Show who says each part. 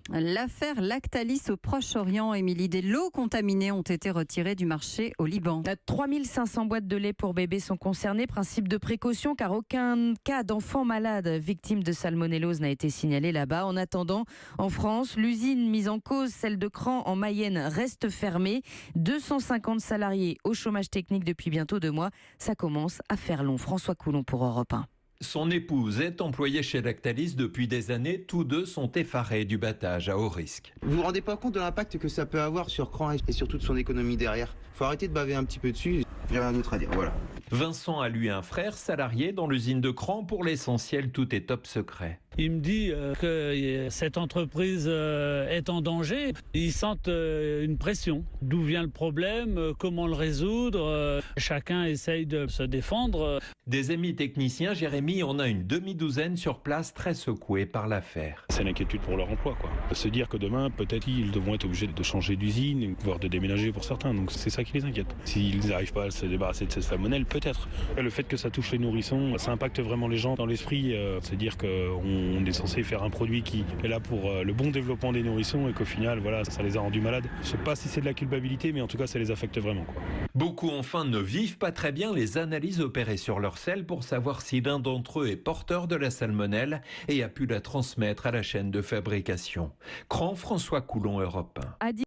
Speaker 1: L'affaire Lactalis au Proche-Orient, Émilie, des lots contaminés ont été retirés du marché au Liban.
Speaker 2: 3500 boîtes de lait pour bébés sont concernées. Principe de précaution car aucun cas d'enfant malade victime de salmonellose n'a été signalé là-bas. En attendant, en France, l'usine mise en cause, celle de Cran en Mayenne, reste fermée. 250 salariés au chômage technique depuis bientôt 2 mois. Ça commence à faire long. François Coulon pour Europe 1.
Speaker 3: Son épouse est employée chez Lactalis depuis des années. Tous deux sont effarés du battage à haut risque.
Speaker 4: Vous vous rendez pas compte de l'impact que ça peut avoir sur Cran et surtout de son économie derrière. Faut arrêter de baver un petit peu dessus. J'ai rien d'autre à dire, voilà.
Speaker 3: Vincent a lui un frère salarié dans l'usine de Cran. Pour l'essentiel, tout est top secret.
Speaker 5: Il me dit que cette entreprise est en danger. Ils sentent une pression. D'où vient le problème? Comment le résoudre? Chacun essaye de se défendre.
Speaker 3: Des amis techniciens, Jérémy en a une demi-douzaine sur place, très secoués par l'affaire.
Speaker 6: C'est l'inquiétude pour leur emploi, quoi. Se dire que demain, peut-être, ils devront être obligés de changer d'usine, voire de déménager pour certains. Donc c'est ça qui les inquiète. S'ils n'arrivent pas à se débarrasser de cette salmonelle, peut-être. Le fait que ça touche les nourrissons, ça impacte vraiment les gens dans l'esprit. Se dire qu'on est censé faire un produit qui est là pour le bon développement des nourrissons et qu'au final, voilà, ça les a rendus malades. Je sais pas si c'est de la culpabilité, mais en tout cas, ça les affecte vraiment, quoi.
Speaker 3: Beaucoup enfin ne vivent pas très bien les analyses opérées sur leur selle pour savoir si l'un d'entre eux est porteur de la salmonelle et a pu la transmettre à la chaîne de fabrication. Cran, François Coulon, Europe 1.